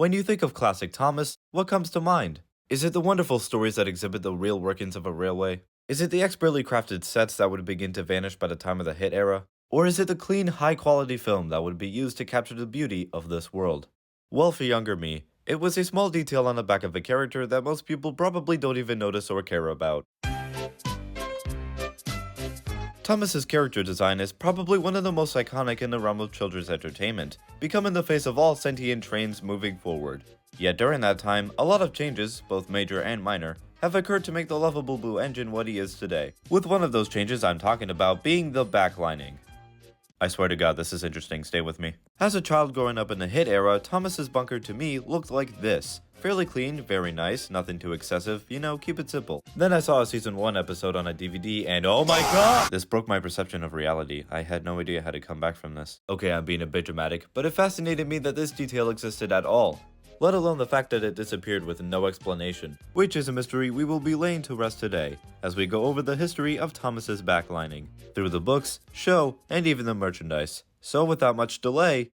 When you think of classic Thomas, what comes to mind? Is it the wonderful stories that exhibit the real workings of a railway? Is it the expertly crafted sets that would begin to vanish by the time of the hit era? Or is it the clean, high-quality film that would be used to capture the beauty of this world? Well, for younger me, it was a small detail on the back of a character that most people probably don't even notice or care about. Thomas's character design is probably one of the most iconic in the realm of children's entertainment, becoming the face of all sentient trains moving forward. Yet during that time, a lot of changes, both major and minor, have occurred to make the lovable blue engine what he is today, with one of those changes I'm talking about being the backlining. I swear to God, this is interesting, stay with me. As a child growing up in the hit era, Thomas's bunker to me looked like this. Fairly clean, very nice, nothing too excessive, you know, keep it simple. Then I saw a season 1 episode on a DVD and oh my god! This broke my perception of reality. I had no idea how to come back from this. Okay, I'm being a bit dramatic, but it fascinated me that this detail existed at all. Let alone the fact that it disappeared with no explanation, which is a mystery we will be laying to rest today, as we go over the history of Thomas's backlining, through the books, show, and even the merchandise. So without much delay,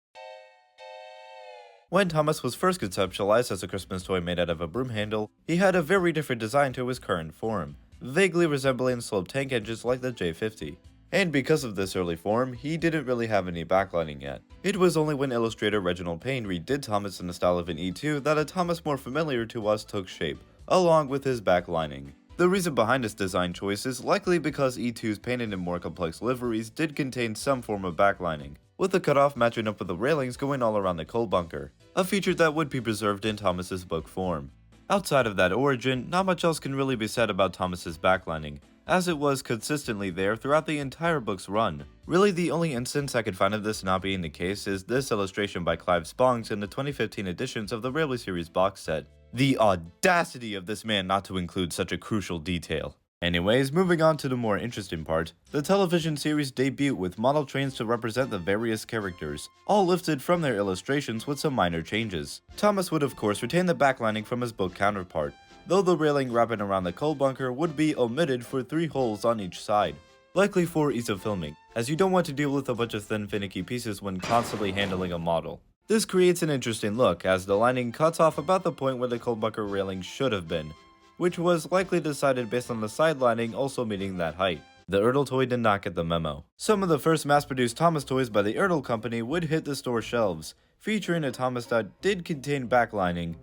when Thomas was first conceptualized as a Christmas toy made out of a broom handle, he had a very different design to his current form, vaguely resembling sloped tank engines like the J50. And because of this early form, he didn't really have any backlining yet. It was only when illustrator Reginald Payne redid Thomas in the style of an E2 that a Thomas more familiar to us took shape, along with his backlining. The reason behind this design choice is likely because E2's painted in more complex liveries did contain some form of backlining, with the cutoff matching up with the railings going all around the coal bunker, a feature that would be preserved in Thomas's book form. Outside of that origin, not much else can really be said about Thomas's backlining, as it was consistently there throughout the entire book's run. Really, the only instance I could find of this not being the case is this illustration by Clive Spongs in the 2015 editions of the Railway series box set. The audacity of this man not to include such a crucial detail. Anyways, moving on to the more interesting part, the television series debut with model trains to represent the various characters, all lifted from their illustrations with some minor changes. Thomas would of course retain the backlining from his book counterpart, though the railing wrapping around the coal bunker would be omitted for 3 holes on each side, likely for ease of filming, as you don't want to deal with a bunch of thin finicky pieces when constantly handling a model. This creates an interesting look, as the lining cuts off about the point where the coal bunker railing should have been, which was likely decided based on the side lining also meeting that height. The Ertl toy did not get the memo. Some of the first mass-produced Thomas toys by the Ertl company would hit the store shelves, featuring a Thomas that did contain backlining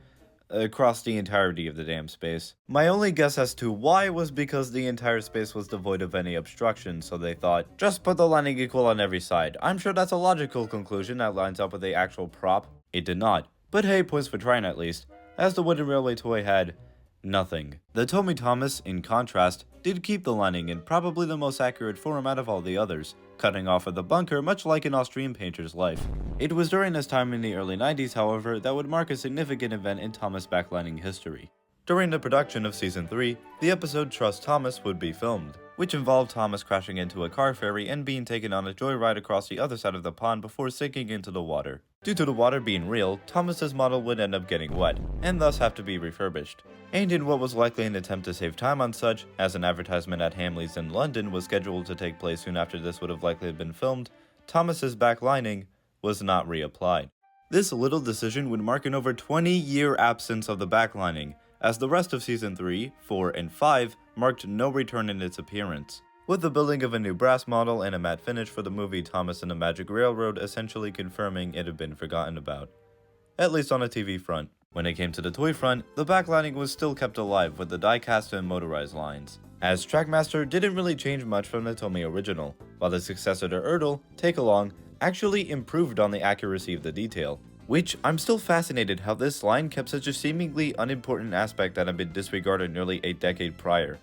across the entirety of the damn space. My only guess as to why was because the entire space was devoid of any obstruction, so they thought, just put the lining equal on every side. I'm sure that's a logical conclusion that lines up with the actual prop. It did not, but hey, points for trying at least, as the wooden railway toy had nothing. The Tommy Thomas, in contrast, did keep the lining in probably the most accurate form out of all the others, cutting off of the bunker much like an Austrian painter's life. It was during this time in the early 90s, however, that would mark a significant event in Thomas backlining history. During the production of Season 3, the episode Trust Thomas would be filmed, which involved Thomas crashing into a car ferry and being taken on a joyride across the other side of the pond before sinking into the water. Due to the water being real, Thomas's model would end up getting wet, and thus have to be refurbished. And in what was likely an attempt to save time on such, as an advertisement at Hamleys in London was scheduled to take place soon after this would have likely been filmed, Thomas's backlining was not reapplied. This little decision would mark an over 20-year absence of the backlining, as the rest of Season 3, 4, and 5 marked no return in its appearance, with the building of a new brass model and a matte finish for the movie Thomas and the Magic Railroad essentially confirming it had been forgotten about. At least on a TV front. When it came to the toy front, the backlining was still kept alive with the die-cast and motorized lines, as Trackmaster didn't really change much from the Tomy original, while the successor to Ertl, Take Along, actually improved on the accuracy of the detail. Which, I'm still fascinated how this line kept such a seemingly unimportant aspect that had been disregarded nearly a decade prior.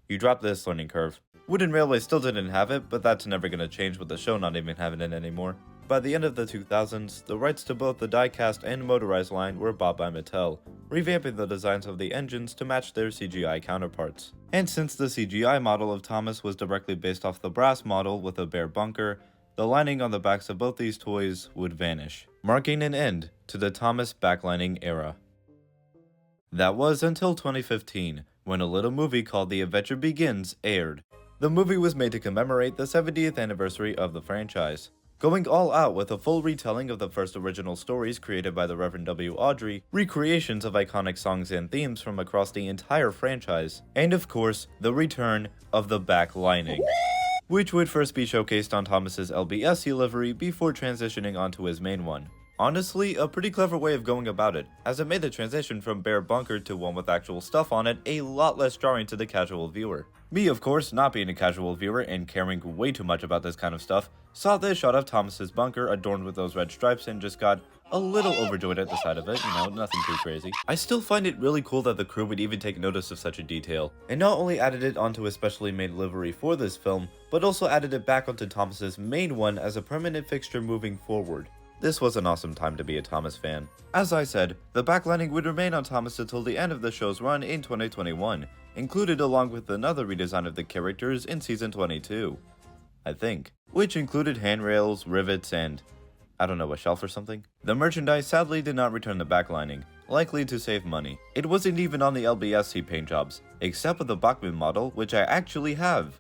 You drop this learning curve. Wooden Railway still didn't have it, but that's never gonna change with the show not even having it anymore. By the end of the 2000s, the rights to both the die-cast and motorized line were bought by Mattel, revamping the designs of the engines to match their CGI counterparts. And since the CGI model of Thomas was directly based off the brass model with a bare bunker, the lining on the backs of both these toys would vanish, marking an end to the Thomas backlining era. That was until 2015, when a little movie called The Adventure Begins aired. The movie was made to commemorate the 70th anniversary of the franchise. going all out with a full retelling of the first original stories created by the Reverend W. Awdry, recreations of iconic songs and themes from across the entire franchise, and of course, the return of the back lining, which would first be showcased on Thomas's LBSC livery before transitioning onto his main one. Honestly, a pretty clever way of going about it, as it made the transition from bare bunker to one with actual stuff on it a lot less jarring to the casual viewer. Me, of course, not being a casual viewer and caring way too much about this kind of stuff, saw this shot of Thomas's bunker adorned with those red stripes and just got a little overjoyed at the sight of it, nothing too crazy. I still find it really cool that the crew would even take notice of such a detail, and not only added it onto a specially made livery for this film, but also added it back onto Thomas's main one as a permanent fixture moving forward. This was an awesome time to be a Thomas fan. As I said, the backlining would remain on Thomas until the end of the show's run in 2021, included along with another redesign of the characters in season 22, I think, which included handrails, rivets, and I don't know, a shelf or something? The merchandise sadly did not return the backlining, likely to save money. It wasn't even on the LBSC paint jobs, except with the Bachmann model, which I actually have.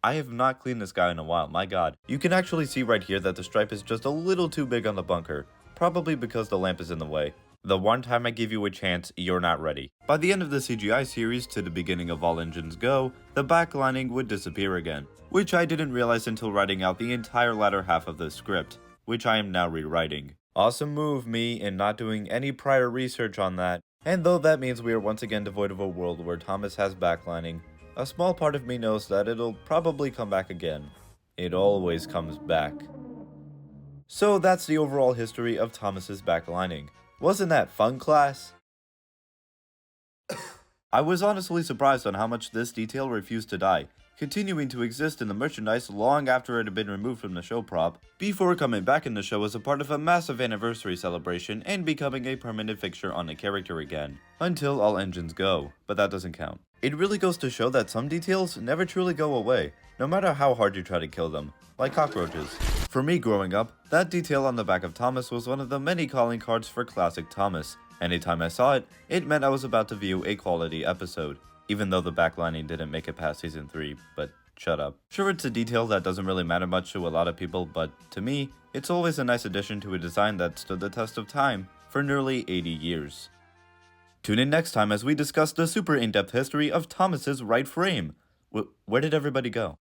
I have not cleaned this guy in a while, my god. You can actually see right here that the stripe is just a little too big on the bunker, probably because the lamp is in the way. The one time I give you a chance, you're not ready. By the end of the CGI series to the beginning of All Engines Go, the backlining would disappear again, which I didn't realize until writing out the entire latter half of the script, which I am now rewriting. Awesome move, me, in not doing any prior research on that. And though that means we are once again devoid of a world where Thomas has backlining, a small part of me knows that it'll probably come back again. It always comes back. So that's the overall history of Thomas's backlining. Wasn't that fun, class? I was honestly surprised on how much this detail refused to die, continuing to exist in the merchandise long after it had been removed from the show prop, before coming back in the show as a part of a massive anniversary celebration and becoming a permanent fixture on a character again, until All Engines Go, but that doesn't count. It really goes to show that some details never truly go away, no matter how hard you try to kill them, like cockroaches. For me growing up, that detail on the back of Thomas was one of the many calling cards for classic Thomas. Anytime I saw it, it meant I was about to view a quality episode, even though the backlining didn't make it past season 3, but shut up. Sure, it's a detail that doesn't really matter much to a lot of people, but to me, it's always a nice addition to a design that stood the test of time for nearly 80 years. Tune in next time as we discuss the super in-depth history of Thomas's right frame. Where did everybody go?